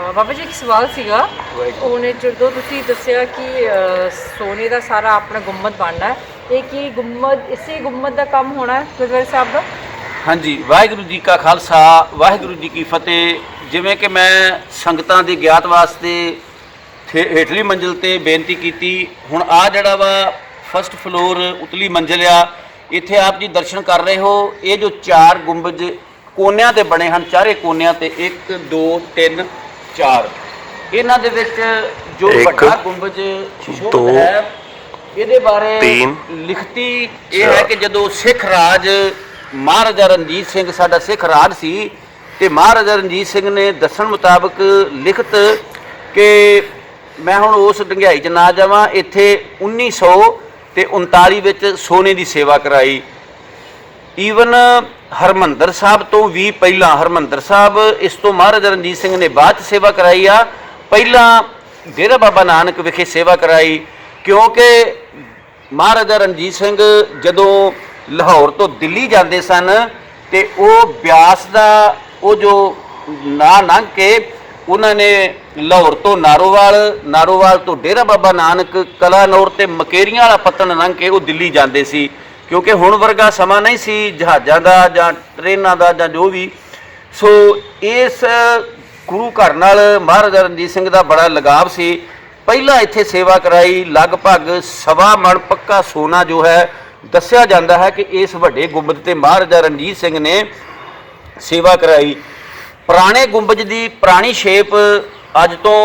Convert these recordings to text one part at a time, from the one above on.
ਬਾਬਾ ਜੀ ਇੱਕ ਸਵਾਲ ਸੀਗਾ ਉਹਨੇ ਜਦੋਂ ਤੁਸੀਂ ਦੱਸਿਆ ਕਿ ਸੋਨੇ ਦਾ ਸਾਰਾ ਆਪਣਾ ਗੁੰਮਤ ਬਣਨਾ ਹੈ, ਇਹ ਕੀ ਗੁੰਮਤ ਇਸੇ ਗੁੰਮਤ ਦਾ ਕੰਮ ਹੋਣਾ ਹੈ ਗੁਰਦੁਆਰਾ ਸਾਹਿਬ ਦਾ? ਹਾਂਜੀ, ਵਾਹਿਗੁਰੂ ਜੀ ਕਾ ਖਾਲਸਾ ਵਾਹਿਗੁਰੂ ਜੀ ਕੀ ਫਤਿਹ। ਜਿਵੇਂ ਕਿ ਮੈਂ ਸੰਗਤਾਂ ਦੀ ਗਿਆਤ ਵਾਸਤੇ ਹੇਠਲੀ ਮੰਜ਼ਿਲ ਤੇ ਬੇਨਤੀ ਕੀਤੀ, ਹੁਣ ਆ ਜਿਹੜਾ ਵਾ ਫਸਟ ਫਲੋਰ ਉਤਲੀ ਮੰਜ਼ਿਲ ਆ, ਇੱਥੇ ਆਪ ਜੀ ਦਰਸ਼ਨ ਕਰ ਰਹੇ ਹੋ। ਇਹ ਜੋ 4 ਗੁੰਬਜ ਕੋਨਿਆਂ ਤੇ ਬਣੇ ਹਨ, ਚਾਰੇ ਕੋਨਿਆਂ ਤੇ 1 2 3 4, ਇਹਨਾਂ ਦੇ ਵਿੱਚ ਜੋ ਵੱਡਾ ਗੁੰਬਜ ਸ਼ੋਭਿਤ ਹੈ, ਇਹਦੇ ਬਾਰੇ ਲਿਖਤੀ ਇਹ ਹੈ ਕਿ ਜਦੋਂ ਸਿੱਖ ਰਾਜ ਮਹਾਰਾਜਾ ਰਣਜੀਤ ਸਿੰਘ ਸਾਡਾ ਸਿੱਖ ਰਾਜ ਸੀ, ਤੇ ਮਹਾਰਾਜਾ ਰਣਜੀਤ ਸਿੰਘ ਨੇ ਦੱਸਣ ਮੁਤਾਬਕ ਲਿਖਤ ਕਿ ਮੈਂ ਹੁਣ ਉਸ ਡੰਗਿਆਈ 'ਚ ਨਾ ਜਾਵਾਂ, ਇੱਥੇ 1939 ਵਿੱਚ ਸੋਨੇ ਦੀ ਸੇਵਾ ਕਰਾਈ। ਈਵਨ ਹਰਮੰਦਰ ਸਾਹਿਬ ਤੋਂ ਵੀ ਪਹਿਲਾਂ, ਹਰਮੰਦਰ ਸਾਹਿਬ ਇਸ ਤੋਂ ਮਹਾਰਾਜਾ ਰਣਜੀਤ ਸਿੰਘ ਨੇ ਬਾਅਦ 'ਚ ਸੇਵਾ ਕਰਾਈ ਆ, ਪਹਿਲਾਂ ਡੇਰਾ ਬਾਬਾ ਨਾਨਕ ਵਿਖੇ ਸੇਵਾ ਕਰਾਈ। ਕਿਉਂਕਿ ਮਹਾਰਾਜਾ ਰਣਜੀਤ ਸਿੰਘ ਜਦੋਂ ਲਾਹੌਰ ਤੋਂ ਦਿੱਲੀ ਜਾਂਦੇ ਸਨ ਤੇ ਉਹ ਬਿਆਸ ਦਾ ਉਹ ਜੋ ਨਾਂ ਲੰਘ ਕੇ ਉਹਨਾਂ ਨੇ ਲਾਹੌਰ ਤੋਂ ਨਾਰੋਵਾਲ ਤੋਂ ਡੇਰਾ ਬਾਬਾ ਨਾਨਕ, ਕਲਾਨੌਰ ਤੇ ਮਕੇਰੀਆਂ ਵਾਲਾ ਪੱਤਣ ਲੰਘ ਕੇ ਉਹ ਦਿੱਲੀ ਜਾਂਦੇ ਸੀ। ਕਿਉਂਕਿ ਹੁਣ ਵਰਗਾ ਸਮਾਂ ਨਹੀਂ ਸੀ ਜਹਾਜ਼ਾਂ ਦਾ ਜਾਂ ਟ੍ਰੇਨਾਂ ਦਾ ਜਾਂ ਜੋ ਵੀ। ਸੋ ਇਸ ਗੁਰੂ ਘਰ ਨਾਲ ਮਹਾਰਾਜਾ ਰਣਜੀਤ ਸਿੰਘ ਦਾ ਬੜਾ ਲਗਾਵ ਸੀ। ਪਹਿਲਾਂ ਇੱਥੇ ਸੇਵਾ ਕਰਾਈ, ਲਗਭਗ 1.25 ਮਣ ਪੱਕਾ ਸੋਨਾ ਜੋ ਹੈ ਦੱਸਿਆ ਜਾਂਦਾ ਹੈ ਕਿ ਇਸ ਵੱਡੇ ਗੁੰਬਦ ਤੇ ਮਹਾਰਾਜਾ ਰਣਜੀਤ ਸਿੰਘ ਨੇ ਸੇਵਾ ਕਰਾਈ। ਪੁਰਾਣੇ ਗੁੰਬਜ ਦੀ ਪੁਰਾਣੀ ਸ਼ੇਪ ਅੱਜ ਤੋਂ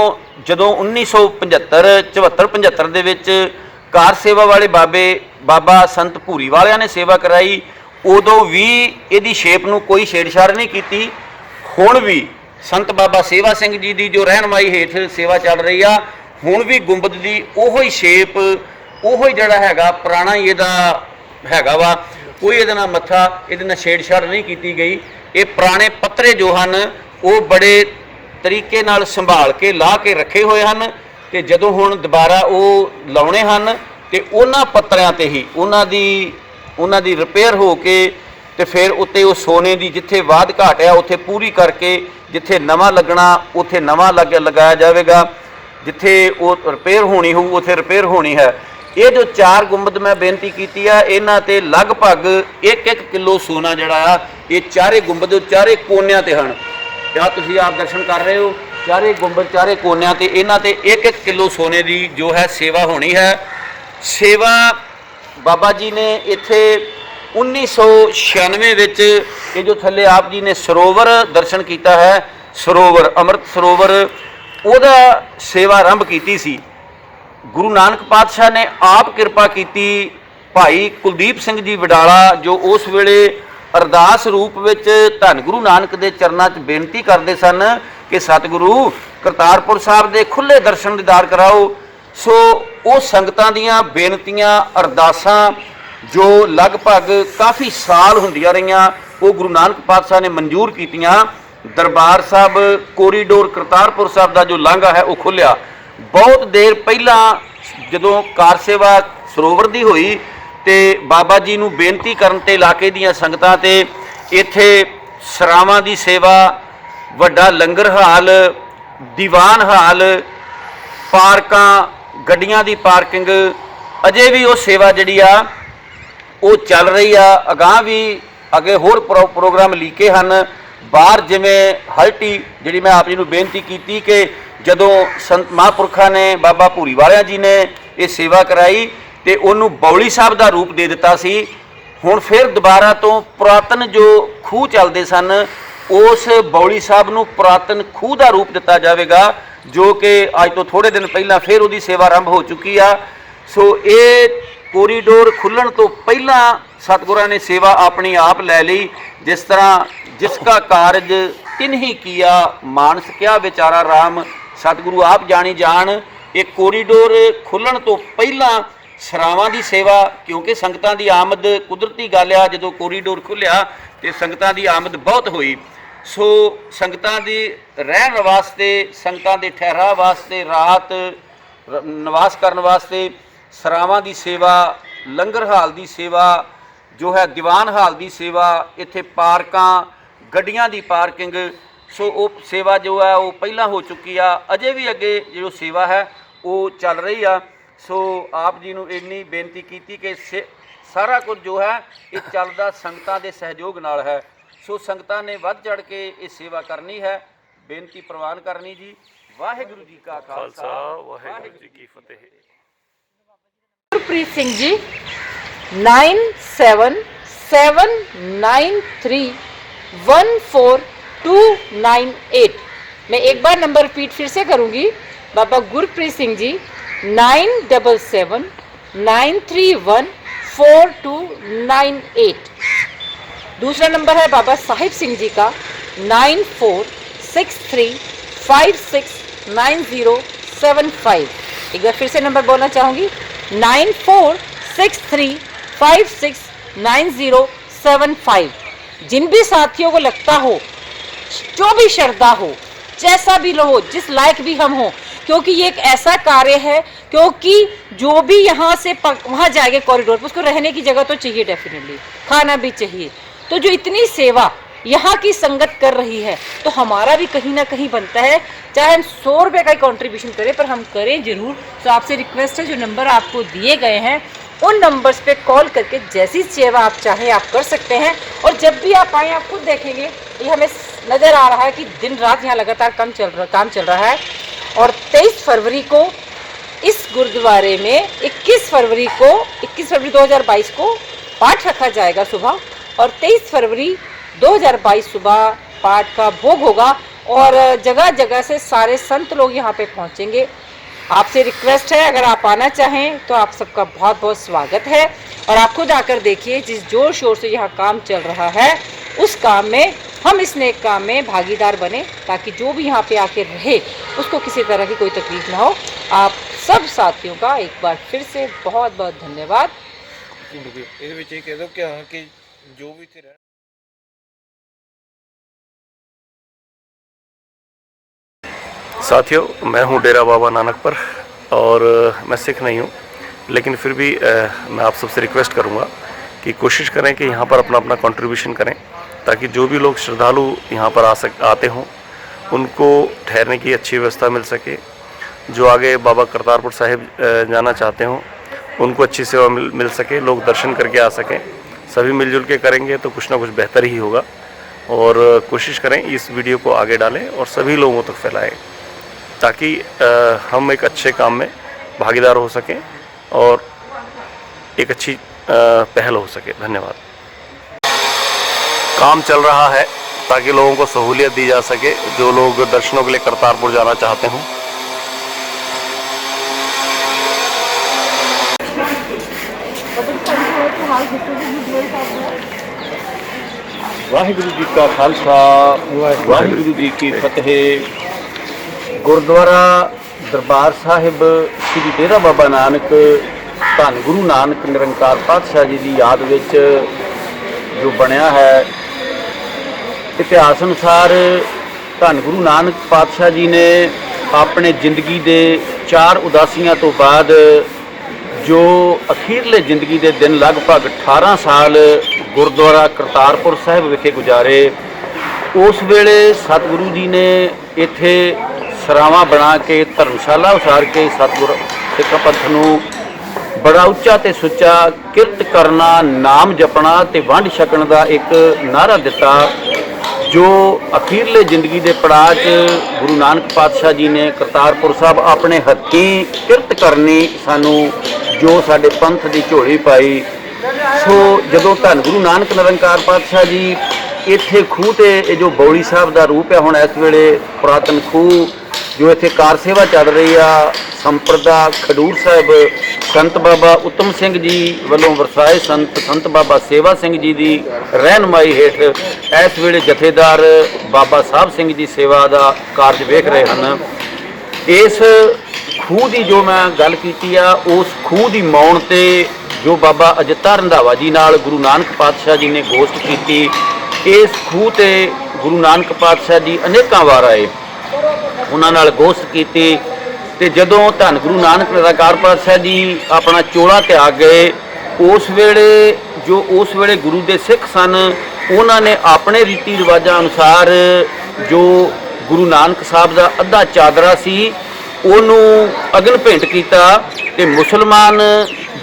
ਜਦੋਂ 1975 74 ਦੇ ਵਿੱਚ ਕਾਰ ਸੇਵਾ ਵਾਲੇ ਬਾਬਾ ਸੰਤ ਭੂਰੀ ਵਾਲਿਆਂ ਨੇ ਸੇਵਾ ਕਰਾਈ, ਉਦੋਂ ਵੀ ਇਹਦੀ ਸ਼ੇਪ ਨੂੰ ਕੋਈ ਛੇੜਛਾੜ ਨਹੀਂ ਕੀਤੀ। ਹੁਣ ਵੀ ਸੰਤ ਬਾਬਾ ਸੇਵਾ ਸਿੰਘ ਜੀ ਦੀ ਜੋ ਰਹਿਨਮਾਈ ਹੇਠ ਸੇਵਾ ਚੱਲ ਰਹੀ ਆ, ਹੁਣ ਵੀ ਗੁੰਬਦ ਦੀ ਉਹੋ ਹੀ ਸ਼ੇਪ, ਉਹੋ ਹੀ ਜਿਹੜਾ ਹੈਗਾ ਪੁਰਾਣਾ ਹੀ ਇਹਦਾ ਹੈਗਾ ਵਾ, ਕੋਈ ਇਹਦੇ ਨਾਲ ਮੱਥਾ, ਇਹਦੇ ਨਾਲ ਛੇੜਛਾੜ ਨਹੀਂ ਕੀਤੀ ਗਈ। ਇਹ ਪੁਰਾਣੇ ਪੱਤਰੇ ਜੋ ਹਨ ਉਹ ਬੜੇ ਤਰੀਕੇ ਨਾਲ ਸੰਭਾਲ ਕੇ ਲਾ ਕੇ ਰੱਖੇ ਹੋਏ ਹਨ, ਤੇ ਜਦੋਂ ਹੁਣ ਦੁਬਾਰਾ ਉਹ ਲਾਉਣੇ ਹਨ ਤੇ ਉਹਨਾਂ ਪੱਤਰਿਆਂ ਤੇ ਹੀ ਉਹਨਾਂ ਦੀ ਰਿਪੇਅਰ ਹੋ ਕੇ ਤੇ ਫਿਰ ਉੱਤੇ ਉਹ ਸੋਨੇ ਦੀ ਜਿੱਥੇ ਵਾਧ ਘਾਟ ਆ ਉੱਥੇ ਪੂਰੀ ਕਰਕੇ, ਜਿੱਥੇ ਨਵਾਂ ਲੱਗਣਾ ਉੱਥੇ ਨਵਾਂ ਲਗਾਇਆ ਜਾਵੇਗਾ, ਜਿੱਥੇ ਉਹ ਰਿਪੇਅਰ ਹੋਣੀ ਹੋਊ ਉੱਥੇ ਰਿਪੇਅਰ ਹੋਣੀ ਹੈ। ਇਹ ਜੋ 4 ਗੁੰਬਦ ਮੈਂ ਬੇਨਤੀ ਕੀਤੀ ਆ, ਇਹਨਾਂ ਤੇ ਲਗਭਗ 1-1 ਕਿਲੋ ਸੋਨਾ ਜਿਹੜਾ ਆ, ਇਹ ਚਾਰੇ ਗੁੰਬਦ ਚਾਰੇ ਕੋਨਿਆਂ ਤੇ ਹਨ। ਜਾਂ ਤੁਸੀਂ ਆਪ ਦਰਸ਼ਨ ਕਰ ਰਹੇ ਹੋ, ਚਾਰੇ ਗੁੰਬਦ ਚਾਰੇ ਕੋਨਿਆਂ ਤੇ, ਇਹਨਾਂ ਤੇ 1-1 ਕਿਲੋ ਸੋਨੇ ਦੀ ਜੋ ਹੈ ਸੇਵਾ ਹੋਣੀ ਹੈ। ਸੇਵਾ ਬਾਬਾ ਜੀ ਨੇ ਇੱਥੇ 1996 ਵਿੱਚ ਇਹ ਜੋ ਥੱਲੇ ਆਪ ਜੀ ਨੇ ਸਰੋਵਰ ਦਰਸ਼ਨ ਕੀਤਾ ਹੈ, ਸਰੋਵਰ ਅੰਮ੍ਰਿਤ ਸਰੋਵਰ, ਉਹਦਾ ਸੇਵਾ ਆਰੰਭ ਕੀਤੀ ਸੀ। ਗੁਰੂ ਨਾਨਕ ਪਾਤਸ਼ਾਹ ਨੇ ਆਪ ਕਿਰਪਾ ਕੀਤੀ। ਭਾਈ ਕੁਲਦੀਪ ਸਿੰਘ ਜੀ ਵਡਾਲਾ ਜੋ ਉਸ ਵੇਲੇ ਅਰਦਾਸ ਰੂਪ ਵਿੱਚ ਧੰਨ ਗੁਰੂ ਨਾਨਕ ਦੇ ਚਰਨਾਂ 'ਚ ਬੇਨਤੀ ਕਰਦੇ ਸਨ ਕਿ ਸਤਿਗੁਰੂ ਕਰਤਾਰਪੁਰ ਸਾਹਿਬ ਦੇ ਖੁੱਲ੍ਹੇ ਦਰਸ਼ਨ ਦੀਦਾਰ ਕਰਾਓ। ਸੋ ਉਹ ਸੰਗਤਾਂ ਦੀਆਂ ਬੇਨਤੀਆਂ, ਅਰਦਾਸਾਂ ਜੋ ਲਗਭਗ ਕਾਫੀ ਸਾਲ ਹੁੰਦੀਆਂ ਰਹੀਆਂ, ਉਹ ਗੁਰੂ ਨਾਨਕ ਪਾਤਸ਼ਾਹ ਨੇ ਮਨਜ਼ੂਰ ਕੀਤੀਆਂ। ਦਰਬਾਰ ਸਾਹਿਬ ਕੋਰੀਡੋਰ ਕਰਤਾਰਪੁਰ ਸਾਹਿਬ ਦਾ ਜੋ ਲਾਂਘਾ ਹੈ ਉਹ ਖੁੱਲ੍ਹਿਆ। ਬਹੁਤ ਦੇਰ ਪਹਿਲਾਂ ਜਦੋਂ ਕਾਰ ਸੇਵਾ ਸਰੋਵਰ ਦੀ ਹੋਈ ਤੇ ਬਾਬਾ ਜੀ ਨੂੰ ਬੇਨਤੀ ਕਰਨ ਤੇ ਇਲਾਕੇ ਦੀਆਂ ਸੰਗਤਾਂ ਤੇ ਇੱਥੇ ਸਰਾਵਾਂ ਦੀ ਸੇਵਾ, ਵੱਡਾ ਲੰਗਰ ਹਾਲ, ਦੀਵਾਨ ਹਾਲ, ਪਾਰਕਾਂ, ਗੱਡੀਆਂ ਦੀ ਪਾਰਕਿੰਗ, ਅਜੇ ਵੀ ਉਹ ਸੇਵਾ ਜਿਹੜੀ ਆ ਉਹ ਚੱਲ ਰਹੀ ਆ। ਅਗਾਂਹ ਵੀ ਅੱਗੇ ਹੋਰ ਪ੍ਰੋਗਰਾਮ ਲੀਕੇ ਹਨ ਬਾਹਰ, ਜਿਵੇਂ ਹਲਟੀ ਜਿਹੜੀ ਮੈਂ ਆਪ ਜੀ ਨੂੰ ਬੇਨਤੀ ਕੀਤੀ ਕਿ ਜਦੋਂ ਸੰਤ ਮਹਾਂਪੁਰਖਾਂ ਨੇ ਬਾਬਾ ਭੂਰੀ ਵਾਲਿਆਂ ਜੀ ਨੇ ਇਹ ਸੇਵਾ ਕਰਾਈ ਤੇ ਉਹਨੂੰ ਬੌਲੀ ਸਾਹਿਬ ਦਾ ਰੂਪ ਦੇ ਦਿੱਤਾ ਸੀ। ਹੁਣ ਫਿਰ ਦੁਬਾਰਾ ਤੋਂ ਪੁਰਾਤਨ ਜੋ ਖੂਹ ਚੱਲਦੇ ਸਨ, ਉਸ ਬੌਲੀ ਸਾਹਿਬ ਨੂੰ ਪੁਰਾਤਨ ਖੂਹ ਦਾ ਰੂਪ ਦਿੱਤਾ ਜਾਵੇਗਾ, ਜੋ ਕਿ ਅੱਜ ਤੋਂ ਥੋੜ੍ਹੇ ਦਿਨ ਪਹਿਲਾਂ ਫਿਰ ਉਹਦੀ ਸੇਵਾ ਆਰੰਭ ਹੋ ਚੁੱਕੀ ਆ। ਸੋ ਇਹ ਕੋਰੀਡੋਰ ਖੁੱਲ੍ਹਣ ਤੋਂ ਪਹਿਲਾਂ ਸਤਿਗੁਰਾਂ ਨੇ ਸੇਵਾ ਆਪਣੀ ਆਪ ਲੈ ਲਈ। ਜਿਸ ਤਰ੍ਹਾਂ ਜਿਸ ਕਾ ਕਾਰਜ ਤਿਨਹੀ ਕੀਆ, ਮਾਨਸ ਕਿਆ ਵਿਚਾਰਾ ਰਾਮ, ਸਤਿਗੁਰੂ ਆਪ ਜਾਣੀ ਜਾਣ। ਇਹ ਕੋਰੀਡੋਰ ਖੁੱਲ੍ਹਣ ਤੋਂ ਪਹਿਲਾਂ ਸਰਾਵਾਂ ਦੀ ਸੇਵਾ, ਕਿਉਂਕਿ ਸੰਗਤਾਂ ਦੀ ਆਮਦ ਕੁਦਰਤੀ ਗੱਲ ਆ, ਜਦੋਂ ਕੋਰੀਡੋਰ ਖੁੱਲ੍ਹਿਆ ਤੇ ਸੰਗਤਾਂ ਦੀ ਆਮਦ ਬਹੁਤ ਹੋਈ। ਸੋ ਸੰਗਤਾਂ ਦੀ ਰਹਿਣ ਵਾਸਤੇ, ਸੰਗਤਾਂ ਦੇ ਠਹਿਰਾਅ ਵਾਸਤੇ, ਰਾਤ ਨਿਵਾਸ ਕਰਨ ਵਾਸਤੇ ਸਰਾਵਾਂ ਦੀ ਸੇਵਾ, ਲੰਗਰ ਹਾਲ ਦੀ ਸੇਵਾ ਜੋ ਹੈ, ਦੀਵਾਨ ਹਾਲ ਦੀ ਸੇਵਾ, ਇੱਥੇ ਪਾਰਕਾਂ, ਗੱਡੀਆਂ ਦੀ ਪਾਰਕਿੰਗ। सो वो सेवा जो है वो पहला हो चुकी आ, अजे भी अगे जो सेवा है वो चल रही आ। सो आप जी नूं इन्नी बेनती की कि सारा कुछ जो है ये चलदा संगतां दे सहयोग नाल है। सो संगतां ने वध चढ़ के ये सेवा करनी है, बेनती प्रवान करनी जी। वाहिगुरू जी का खालसा, वाहिगुरू जी की फतेह। गुरप्रीत सिंह जी 9779314298। मैं एक बार नंबर रिपीट फिर से करूंगी। बाबा गुरप्रीत सिंह जी 9779314298। दूसरा नंबर है बाबा साहिब सिंह जी का 9463569075। एक बार फिर से नंबर बोलना चाहूँगी 9463569075। जिन भी साथियों को लगता हो, जो भी श्रद्धा हो, जैसा भी हो, जिस लायक भी हम हो, क्योंकि ये एक ऐसा कार्य है, क्योंकि जो भी यहाँ से वहाँ जाएगा कॉरिडोर पर, उसको रहने की जगह तो चाहिए, डेफिनेटली खाना भी चाहिए। तो जो इतनी सेवा यहाँ की संगत कर रही है, तो हमारा भी कहीं ना कहीं बनता है, चाहे हम 100 रुपये का ही कॉन्ट्रीब्यूशन करें, पर हम करें जरूर। तो आपसे रिक्वेस्ट है, जो नंबर आपको दिए गए हैं उन नंबर्स पे कॉल करके जैसी सेवा आप चाहें आप कर सकते हैं। और जब भी आप आएँ, आप खुद देखेंगे, ये हमें नज़र आ रहा है कि दिन रात यहाँ लगातार काम चल रहा है। और 23 फरवरी को इस गुरुद्वारे में 21 फरवरी 2022 को पाठ रखा जाएगा सुबह, और 23 फरवरी 2022 सुबह पाठ का भोग होगा, और जगह जगह से सारे संत लोग यहाँ पे पहुँचेंगे। आपसे रिक्वेस्ट है, अगर आप आना चाहें तो आप सबका बहुत बहुत स्वागत है। और आप खुद आकर देखिए, जिस जोर शोर से यहाँ काम चल रहा है, उस काम में हम इस नेक काम में भागीदार बने, ताकि जो भी यहाँ पे आके रहे उसको किसी तरह की कोई तकलीफ ना हो। आप सब साथियों का एक बार फिर से बहुत बहुत धन्यवाद। साथियों, मैं हूं डेरा बाबा नानक पर, और मैं सिख नहीं हूं, लेकिन फिर भी मैं आप सबसे रिक्वेस्ट करूंगा कि कोशिश करें कि यहां पर अपना अपना कंट्रीब्यूशन करें, ताकि जो भी लोग श्रद्धालु यहां पर आते हों उनको ठहरने की अच्छी व्यवस्था मिल सके। जो आगे बाबा करतारपुर साहिब जाना चाहते हों उनको अच्छी सेवा मिल सके, लोग दर्शन करके आ सकें। सभी मिलजुल के करेंगे तो कुछ ना कुछ बेहतर ही होगा। और कोशिश करें इस वीडियो को आगे डालें और सभी लोगों तक फैलाएं, ताकि हम एक अच्छे काम में भागीदार हो सकें और एक अच्छी पहल हो सके। धन्यवाद। काम चल रहा है ताकि लोगों को सहूलियत दी जा सके, जो लोग दर्शनों के लिए करतारपुर जाना चाहते हों। वाहिगुरू जी का खालसा, वाहिगुरू जी की फतेह। गुरुद्वारा दरबार साहिब श्री डेरा बाबा नानक धन गुरु नानक निरंकार पातशाह जी की याद विच जो बनया है, इतिहास अनुसार धन गुरु नानक पातशाह जी ने अपने जिंदगी के 4 उदासियां तो बाद जो अखीरले जिंदगी के दिन लगभग 18 साल गुरुद्वारा करतारपुर साहिब विखे गुजारे। उस वेले सतगुरु जी ने इत्थे सरावां बना के धर्मशाला उसार के सतगुर सिख पंथ नूं बड़ा उच्चा ते सुच्चा किरत करना, नाम जपना ते वंड छकण दा एक नारा दिता, जो अखीरले जिंदगी के पड़ाव च गुरु नानक पातशाह जी ने करतारपुर साहब अपने हत्थीं किरत करनी सानू जो साडे पंथ की झोली पाई। सो जदों धन गुरु नानक निरंकार पातशाह जी इत्थे खूह ते जो बौली साहब का रूप है, हुण इस वेले पुरातन खूह जो इत्थे कार सेवा चल रही आ, संप्रदा खडूर साहब संत बाबा उत्तम सिंह जी वालों वरसाए संत बाबा सेवा सिंह जी की रहनुमाई हेठ इस वेले जथेदार बाबा साहब सिंह जी सेवा का कारज वेख रहे हैं। इस खूह की जो मैं गल की आ, उस खूह की मौन ते जो बाबा अजता रंधावा जी नाल गुरु नानक पातशाह जी ने गोष्ठ की, इस खूह ते गुरु नानक पातशाह जी अनेकों वार आए, उन्हां नाल गोष्ठ की। ते जदों धन गुरु नानक निरंकार पातशाह जी अपना चोला त्याग गए, उस वेले गुरु के सिख सन, उन्होंने अपने रीति रिवाजा अनुसार ਜੋ ਗੁਰੂ ਨਾਨਕ ਸਾਹਿਬ ਦਾ ਅੱਧਾ ਚਾਦਰਾ ਸੀ ਉਹਨੂੰ ਅਗਨ ਭੇਂਟ ਕੀਤਾ ਤੇ ਮੁਸਲਮਾਨ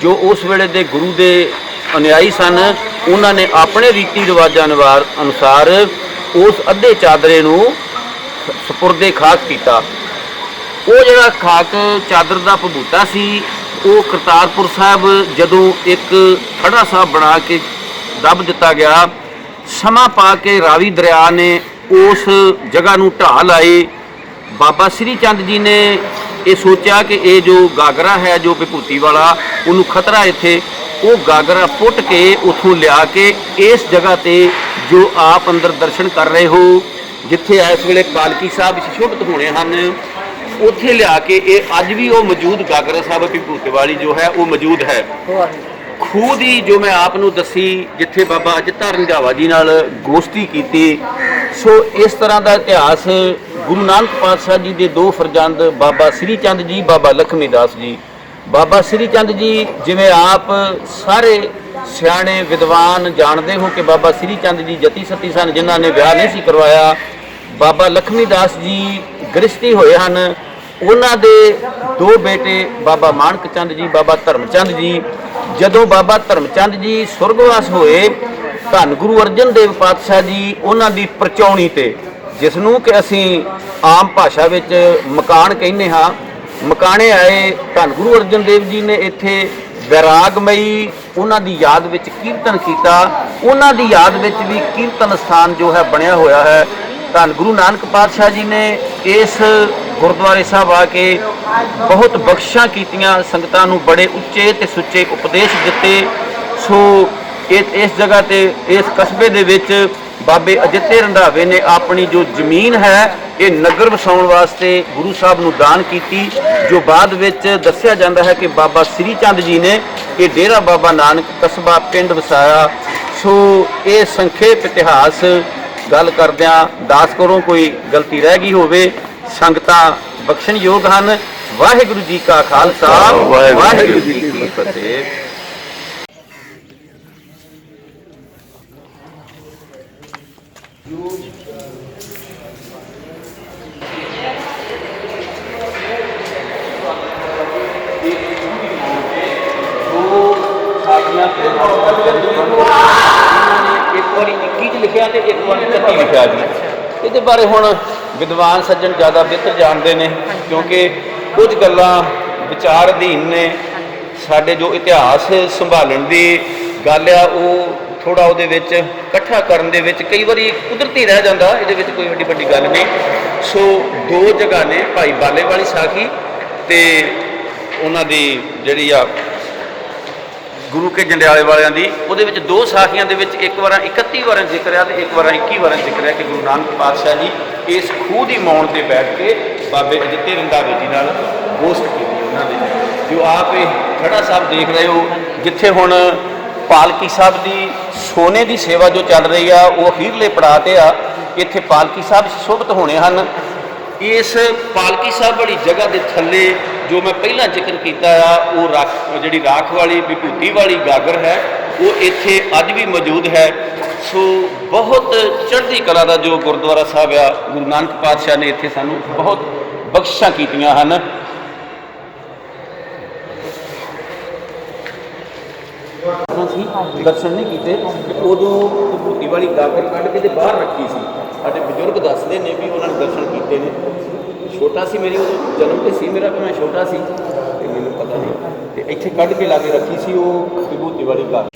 ਜੋ ਉਸ ਵੇਲੇ ਦੇ ਗੁਰੂ ਦੇ ਅਨੁਯਾਈ ਸਨ ਉਹਨਾਂ ਨੇ ਆਪਣੇ ਰੀਤੀ ਰਿਵਾਜਾਂ ਅਨੁਸਾਰ ਉਸ ਅੱਧੇ ਚਾਦਰੇ ਨੂੰ ਸਪੁਰਦੇ ਖਾਕ ਕੀਤਾ। ਉਹ ਜਿਹੜਾ ਖਾਕ ਚਾਦਰ ਦਾ ਭਬੂਤਾ ਸੀ ਉਹ ਕਰਤਾਰਪੁਰ ਸਾਹਿਬ ਜਦੋਂ ਇੱਕ ਥੜਾ ਸਾਹਿਬ ਬਣਾ ਕੇ ਦੱਬ ਦਿੱਤਾ ਗਿਆ, ਸਮਾਂ ਪਾ ਕੇ ਰਾਵੀ ਦਰਿਆ ਨੇ ਉਸ ਜਗ੍ਹਾ ਨੂੰ ਢਾਹ ਲਾਏ। ਬਾਬਾ ਸ੍ਰੀ ਚੰਦ ਜੀ ਨੇ ਇਹ ਸੋਚਿਆ ਕਿ ਇਹ ਜੋ ਗਾਗਰਾ ਹੈ ਜੋ ਵਿਭੂਤੀ ਵਾਲਾ ਉਹਨੂੰ ਖਤਰਾ ਇੱਥੇ, ਉਹ ਗਾਗਰਾ ਪੁੱਟ ਕੇ ਉੱਥੋਂ ਲਿਆ ਕੇ ਇਸ ਜਗ੍ਹਾ ਤੇ ਜੋ ਆਪ ਅੰਦਰ ਦਰਸ਼ਨ ਕਰ ਰਹੇ ਹੋ, ਜਿੱਥੇ ਇਸ ਵੇਲੇ ਪਾਲਕੀ ਸਾਹਿਬ ਸੁਸ਼ੋਭਿਤ ਹੋਣੇ ਹਨ, ਉੱਥੇ ਲਿਆ ਕੇ ਇਹ ਅੱਜ ਵੀ ਉਹ ਮੌਜੂਦ ਗਾਗਰਾ ਸਾਹਿਬ ਵਿਭੂਤੀ ਵਾਲੀ ਜੋ ਹੈ ਉਹ ਮੌਜੂਦ ਹੈ। ਖੂਹ ਦੀ ਜੋ ਮੈਂ ਆਪ ਨੂੰ ਦੱਸੀ ਜਿੱਥੇ ਬਾਬਾ ਅਜਿੱਤਾ ਰੰਧਾਵਾ ਜੀ ਨਾਲ ਗੋਸ਼ਟੀ ਕੀਤੀ। ਸੋ ਇਸ ਤਰ੍ਹਾਂ ਦਾ ਇਤਿਹਾਸ ਗੁਰੂ ਨਾਨਕ ਪਾਤਸ਼ਾਹ ਜੀ ਦੇ ਦੋ ਫਰਜ਼ੰਦ ਬਾਬਾ ਸ੍ਰੀ ਚੰਦ ਜੀ, ਬਾਬਾ ਲਖਮੀ ਦਾਸ ਜੀ। ਬਾਬਾ ਸ੍ਰੀ ਚੰਦ ਜੀ ਜਿਵੇਂ ਆਪ ਸਾਰੇ ਸਿਆਣੇ ਵਿਦਵਾਨ ਜਾਣਦੇ ਹੋ ਕਿ ਬਾਬਾ ਸ੍ਰੀ ਚੰਦ ਜੀ ਜਤੀ ਸਤੀ ਸਨ ਜਿਨ੍ਹਾਂ ਨੇ ਵਿਆਹ ਨਹੀਂ ਸੀ ਕਰਵਾਇਆ। ਬਾਬਾ ਲਖਮੀ ਦਾਸ ਜੀ ਗ੍ਰਸਤੀ ਹੋਏ ਹਨ। ਉਹਨਾਂ ਦੇ ਦੋ ਬੇਟੇ ਬਾਬਾ ਮਾਣਕ ਚੰਦ ਜੀ, ਬਾਬਾ ਧਰਮ ਚੰਦ ਜੀ। ਜਦੋਂ ਬਾਬਾ ਧਰਮ ਚੰਦ ਜੀ ਸੁਰਗਵਾਸ ਹੋਏ, ਧੰਨ ਗੁਰੂ ਅਰਜਨ ਦੇਵ ਪਾਤਸ਼ਾਹ ਜੀ ਉਹਨਾਂ ਦੀ ਪਰਚੌਣੀ ਤੇ, ਜਿਸ ਨੂੰ ਕਿ ਅਸੀਂ ਆਮ ਭਾਸ਼ਾ ਵਿੱਚ ਮਕਾਨ ਕਹਿੰਦੇ ਹਾਂ, ਮਕਾਣੇ ਆਏ। ਧੰਨ ਗੁਰੂ ਅਰਜਨ ਦੇਵ ਜੀ ਨੇ ਇੱਥੇ ਵੈਰਾਗਮਈ ਉਹਨਾਂ ਦੀ ਯਾਦ ਵਿੱਚ ਕੀਰਤਨ ਕੀਤਾ। ਉਹਨਾਂ ਦੀ ਯਾਦ ਵਿੱਚ ਵੀ ਕੀਰਤਨ ਸਥਾਨ ਜੋ ਹੈ ਬਣਿਆ ਹੋਇਆ ਹੈ। ਧੰਨ ਗੁਰੂ ਨਾਨਕ ਪਾਤਸ਼ਾਹ ਜੀ ਨੇ ਇਸ ਗੁਰਦੁਆਰੇ ਸਾਹਿਬ ਆ ਕੇ ਬਹੁਤ ਬਖਸ਼ਿਸ਼ਾਂ ਕੀਤੀਆਂ, ਸੰਗਤਾਂ ਨੂੰ ਬੜੇ ਉੱਚੇ ਤੇ ਸੁੱਚੇ ਉਪਦੇਸ਼ ਦਿੱਤੇ। ਸੋ ਇਸ ਜਗ੍ਹਾ ਤੇ ਇਸ ਕਸਬੇ ਦੇ ਵਿੱਚ ਬਾਬੇ ਅਜਿੱਤੇ ਰੰਧਾਵੇ ਨੇ ਆਪਣੀ ਜੋ ਜ਼ਮੀਨ ਹੈ ਇਹ ਨਗਰ ਵਸਾਉਣ ਵਾਸਤੇ ਗੁਰੂ ਸਾਹਿਬ ਨੂੰ ਦਾਨ ਕੀਤੀ, ਜੋ ਬਾਅਦ ਵਿੱਚ ਦੱਸਿਆ ਜਾਂਦਾ ਹੈ ਕਿ ਬਾਬਾ ਸ੍ਰੀ ਚੰਦ ਜੀ ਨੇ ਇਹ ਡੇਰਾ ਬਾਬਾ ਨਾਨਕ ਕਸਬਾ ਪਿੰਡ ਵਸਾਇਆ। ਸੋ ਇਹ ਸੰਖੇਪ ਇਤਿਹਾਸ ਗੱਲ ਕਰਦਿਆਂ ਦਾਸ ਕੋਲੋਂ ਕੋਈ ਗਲਤੀ ਰਹਿ ਗਈ ਹੋਵੇ, ਸੰਗਤਾਂ ਬਖਸ਼ਣਯੋਗ ਹਨ। ਵਾਹਿਗੁਰੂ ਜੀ ਕਾ ਖਾਲਸਾ, ਵਾਹਿਗੁਰੂ ਜੀ ਕੀ ਫਤਿਹ। ਇੱਕ ਵਾਰੀ 21 ਚ ਲਿਖਿਆ ਤੇ ਇੱਕ ਵਾਰੀ 31 ਲਿਖਿਆ ਜੀ। ਇਹਦੇ ਬਾਰੇ ਹੁਣ ਵਿਦਵਾਨ ਸੱਜਣ ਜ਼ਿਆਦਾ ਬਿਹਤਰ ਜਾਣਦੇ ਨੇ, ਕਿਉਂਕਿ ਕੁਝ ਗੱਲਾਂ ਵਿਚਾਰ ਅਧੀਨ ਨੇ। ਸਾਡੇ ਜੋ ਇਤਿਹਾਸ ਸੰਭਾਲਣ ਦੀ ਗੱਲ ਆ ਉਹ ਥੋੜਾ ਉਹਦੇ ਵਿੱਚ ਇਕੱਠਾ ਕਰਨ ਦੇ ਵਿੱਚ ਕਈ ਵਾਰੀ ਕੁਦਰਤੀ ਰਹਿ ਜਾਂਦਾ, ਇਹਦੇ ਵਿੱਚ ਕੋਈ ਵੱਡੀ ਗੱਲ ਨਹੀਂ। ਸੋ ਦੋ ਜਗ੍ਹਾ ਨੇ, ਭਾਈ ਬਾਲੇ ਵਾਲੀ ਸਾਖੀ ਤੇ ਉਹਨਾਂ ਦੀ ਜਿਹੜੀ ਆ ਗੁਰੂ ਕੇ ਜੰਡਿਆਲੇ ਵਾਲਿਆਂ ਦੀ, ਉਹਦੇ ਵਿੱਚ ਦੋ ਸਾਖੀਆਂ ਦੇ ਵਿੱਚ ਇੱਕ ਵਾਰ 31 ਵਾਰਾਂ ਜ਼ਿਕਰ ਆ ਤੇ ਇੱਕ ਵਾਰ 21 ਵਾਰਾਂ ਜ਼ਿਕਰ ਹੈ ਕਿ ਗੁਰੂ ਨਾਨਕ ਪਾਤਸ਼ਾਹ ਜੀ ਇਸ ਖੂਹ ਦੀ ਮੌਣ ਤੇ ਬੈਠ ਕੇ ਬਾਬੇ ਅਜਿੱਤੇ ਰੰਧਾਵੇ ਜੀ ਨਾਲ ਗੋਸ਼ਟ ਕੀਤੀ। ਉਹਨਾਂ ਦੇ ਜੋ ਆਪ ਇਹ ਖੜਾ ਸਾਹਿਬ ਦੇਖ ਰਹੇ ਹੋ, ਜਿੱਥੇ ਹੁਣ ਪਾਲਕੀ ਸਾਹਿਬ ਦੀ ਸੋਨੇ ਦੀ ਸੇਵਾ ਜੋ ਚੱਲ ਰਹੀ ਆ ਉਹ ਅਖੀਰਲੇ ਪੜਾਅ ਤੇ ਆ। ਇੱਥੇ ਪਾਲਕੀ ਸਾਹਿਬ ਸੁਸ਼ੋਭਿਤ ਹੋਣੇ ਹਨ। ਇਸ ਪਾਲਕੀ ਸਾਹਿਬ ਵਾਲੀ ਜਗ੍ਹਾ ਦੇ ਥੱਲੇ ਜੋ ਮੈਂ ਪਹਿਲਾਂ ਜ਼ਿਕਰ ਕੀਤਾ ਆ ਉਹ ਜਿਹੜੀ ਰਾਖ ਵਾਲੀ ਵਿਭੂਤੀ ਵਾਲੀ ਗਾਗਰ ਹੈ ਉਹ ਇੱਥੇ ਅੱਜ ਵੀ ਮੌਜੂਦ ਹੈ। ਸੋ ਬਹੁਤ ਚੜ੍ਹਦੀ ਕਲਾ ਦਾ ਜੋ ਗੁਰਦੁਆਰਾ ਸਾਹਿਬ ਆ, ਗੁਰੂ ਨਾਨਕ ਪਾਤਸ਼ਾਹ ਨੇ ਇੱਥੇ ਸਾਨੂੰ ਬਹੁਤ ਬਖਸ਼ਿਸ਼ਾਂ ਕੀਤੀਆਂ ਹਨ। ਦਰਸ਼ਨ ਨਹੀਂ ਕੀਤੇ ਤੇ ਉਦੋਂ ਵਿਭੂਤੀ ਵਾਲੀ ਗਾਗਰ ਕੱਢ ਕੇ ਤੇ ਬਾਹਰ ਰੱਖੀ ਸੀ। ਸਾਡੇ ਬਜ਼ੁਰਗ ਦੱਸਦੇ ਨੇ ਵੀ ਉਹਨਾਂ ਨੇ ਦਰਸ਼ਨ ਕੀਤੇ ਨੇ। ਛੋਟਾ ਸੀ, ਮੇਰੀ ਉਦੋਂ ਜਨਮ ਤੇ ਸੀ ਮੇਰਾ, ਮੈਂ ਛੋਟਾ ਸੀ ਤੇ ਮੈਨੂੰ ਪਤਾ ਨਹੀਂ, ਤੇ ਇੱਥੇ ਕੱਢ ਕੇ ਲਾ ਕੇ ਰੱਖੀ ਸੀ ਉਹ ਵਿਭੂਤੀ ਵਾਲੀ ਗਾਗਰ।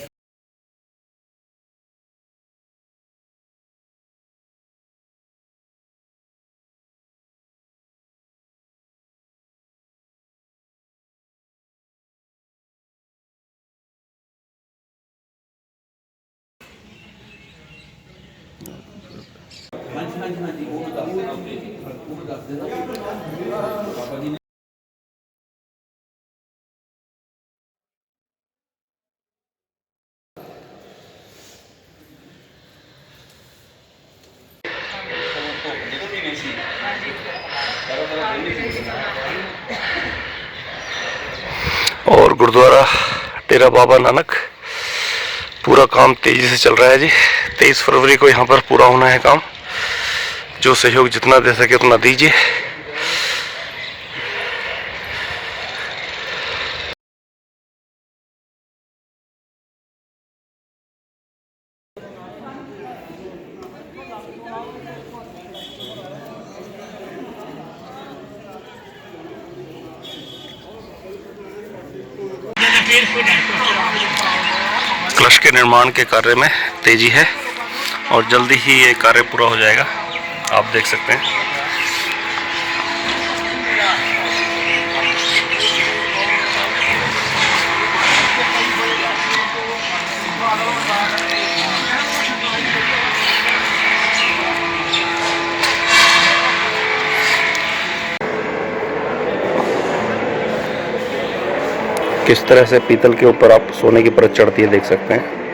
ਹਾਂਜੀ ਉਹ ਦੱਸ ਦੇਣਾ ਬਾਬਾ ਜੀ ਨੇ। और गुरुद्वारा डेरा बाबा नानक पूरा काम तेज़ी से चल रहा है जी। 23 फरवरी को यहाँ पर पूरा होना है काम। जो सहयोग जितना दे सके उतना दीजिए। कलश के निर्माण के कार्य में तेजी है और जल्दी ही ये कार्य पूरा हो जाएगा, आप देख सकते हैं। किस तरह से पीतल के ऊपर आप सोने की परत चढ़ती है देख सकते हैं।